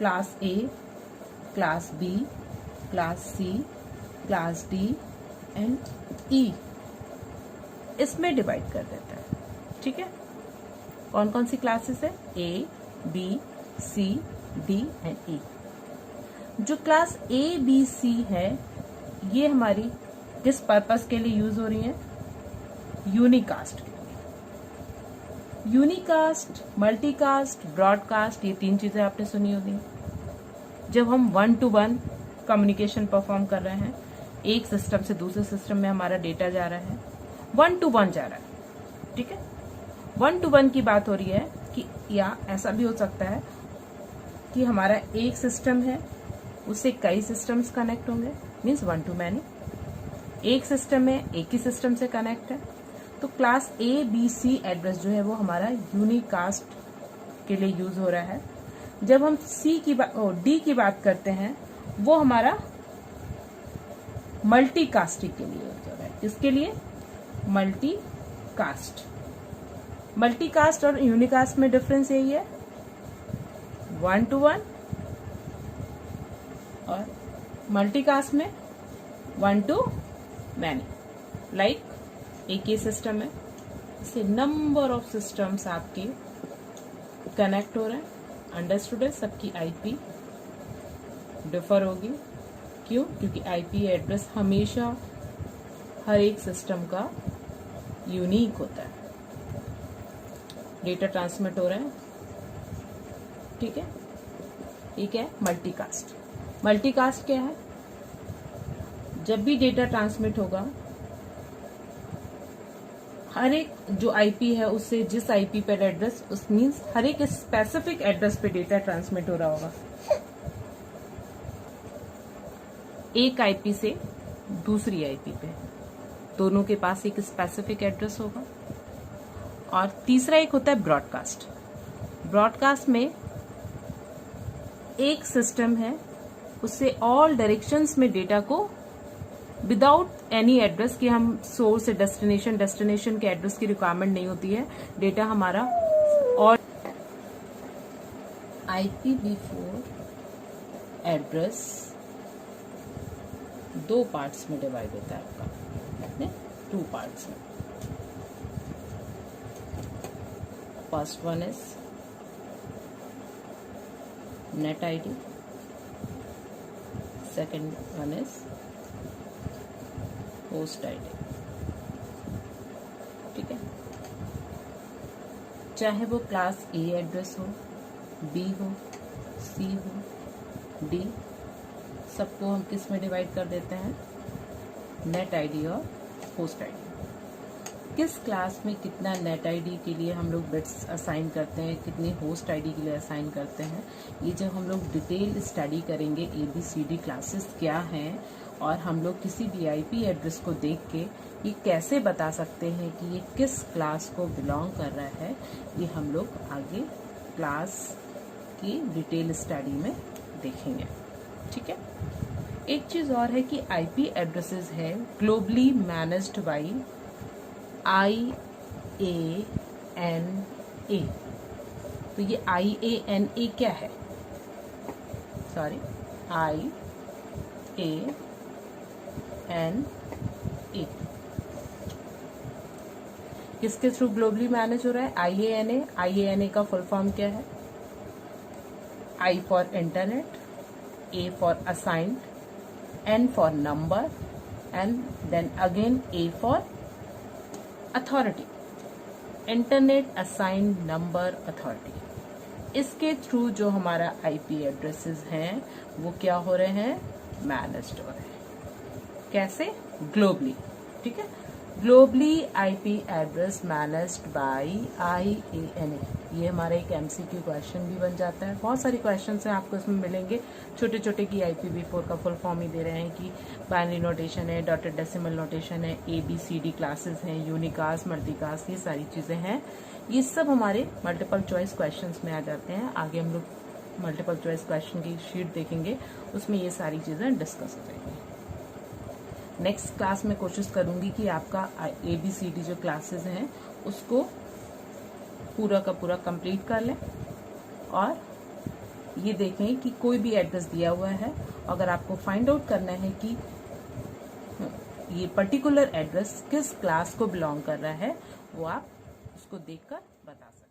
Class A, class B, class C, class D and E इसमें डिवाइड कर देता है। ठीक है, कौन कौन सी क्लासेस है? ए, बी, सी, डी एंड ई। जो क्लास ए, बी, सी है ये हमारी किस पर्पस के लिए यूज हो रही है? यूनिकास्ट के लिए। यूनिकास्ट, मल्टीकास्ट, ब्रॉडकास्ट, ये 3 चीजें आपने सुनी होगी। जब हम 1 to 1 कम्युनिकेशन परफॉर्म कर रहे हैं, एक सिस्टम से दूसरे सिस्टम में हमारा डेटा जा रहा है, 1 to 1 जा रहा है। ठीक है, 1 to 1 की बात हो रही है कि या ऐसा भी हो सकता है कि हमारा एक सिस्टम है उससे कई सिस्टम्स कनेक्ट होंगे, मीन्स 1 to many। एक सिस्टम है, एक ही सिस्टम से कनेक्ट है। तो class A, B, C address जो है वो हमारा यूनिकास्ट के लिए यूज हो रहा है। जब हम डी की बात करते हैं वो हमारा मल्टीकास्टिंग के लिए यूज हो रहा है। किसके लिए? मल्टीकास्ट। मल्टीकास्ट और यूनिकास्ट में डिफरेंस यही है, 1 to 1 और मल्टीकास्ट में 1 to many। लाइक एक ही सिस्टम है, इससे नंबर ऑफ सिस्टम्स आपके कनेक्ट हो रहे हैं। अंडरस्टूड है? सबकी आईपी डिफर होगी। क्यों? क्योंकि आईपी एड्रेस हमेशा हर एक सिस्टम का यूनिक होता है। डेटा ट्रांसमिट हो रहा है। ठीक है, ठीक है। मल्टीकास्ट, मल्टीकास्ट क्या है? जब भी डेटा ट्रांसमिट होगा, हर एक जो आईपी है उससे जिस आईपी पर एड्रेस, उस मीन्स हर एक स्पेसिफिक एड्रेस पे डेटा ट्रांसमिट हो रहा होगा। एक आईपी से दूसरी आईपी पे, दोनों के पास एक स्पेसिफिक एड्रेस होगा। और तीसरा एक होता है ब्रॉडकास्ट। ब्रॉडकास्ट में एक सिस्टम है, उससे ऑल डायरेक्शंस में डेटा को विदाउट एनी एड्रेस कि हम सोर्स से डेस्टिनेशन, डेस्टिनेशन के एड्रेस की रिक्वायरमेंट नहीं होती है, डेटा हमारा और IPv4 एड्रेस 2 पार्ट्स में डिवाइड होता है आपका, 2 पार्ट्स में। First one is net ID, second one is host ID. ठीक है, चाहे वो क्लास ए एड्रेस हो, बी हो, सी हो, डी, सबको हम किस में डिवाइड कर देते हैं? नेट आईडी और होस्ट आईडी। किस क्लास में कितना नेट आईडी के लिए हम लोग बिट्स असाइन करते हैं, कितनी होस्ट आईडी के लिए असाइन करते हैं, ये जब हम लोग डिटेल स्टडी करेंगे ABCD क्लासेस क्या हैं, और हम लोग किसी भी IP एड्रेस को देख के ये कैसे बता सकते हैं कि ये किस क्लास को बिलोंग कर रहा है, ये हम लोग आगे क्लास की डिटेल स्टडी में देखेंगे। ठीक है, एक चीज और है कि IP एड्रेसेस है ग्लोबली मैनेज्ड बाई IANA। तो ये IANA क्या है? Sorry, IANA। किसके थ्रू ग्लोबली मैनेज हो रहा है? IANA का फुल फॉर्म क्या है? I for internet, A for assigned, N for number and then again A for authority. Internet assigned number authority. इसके थ्रू जो हमारा IP एड्रेसेस हैं वो क्या हो रहे हैं? मैनेज्ड हो रहे हैं। कैसे? ग्लोबली। ठीक है, globally IP address managed by IANA। ये हमारा एक MCQ क्वेश्चन भी बन जाता है। बहुत सारे क्वेश्चन हैं आपको इसमें मिलेंगे, छोटे छोटे की IPv4 का फुल फॉर्म ही दे रहे हैं कि बाइनरी नोटेशन है, डॉटेड डेसिमल नोटेशन है, ABCD क्लासेस हैं, यूनिकास्ट, मल्टीकास्ट, ये सारी चीजें हैं। ये सब हमारे मल्टीपल चॉइस क्वेश्चंस में आ जाते हैं। आगे हम लोग मल्टीपल चॉइस क्वेश्चन की शीट देखेंगे, उसमें ये सारी चीजें डिस्कस हो जाएंगी। नेक्स्ट क्लास में कोशिश करूंगी कि आपका ABCD जो क्लासेस हैं उसको पूरा का पूरा कंप्लीट कर लें और ये देखें कि कोई भी एड्रेस दिया हुआ है, अगर आपको फाइंड आउट करना है कि ये पर्टिकुलर एड्रेस किस क्लास को बिलोंग कर रहा है, वो आप उसको देखकर बता सकते हैं।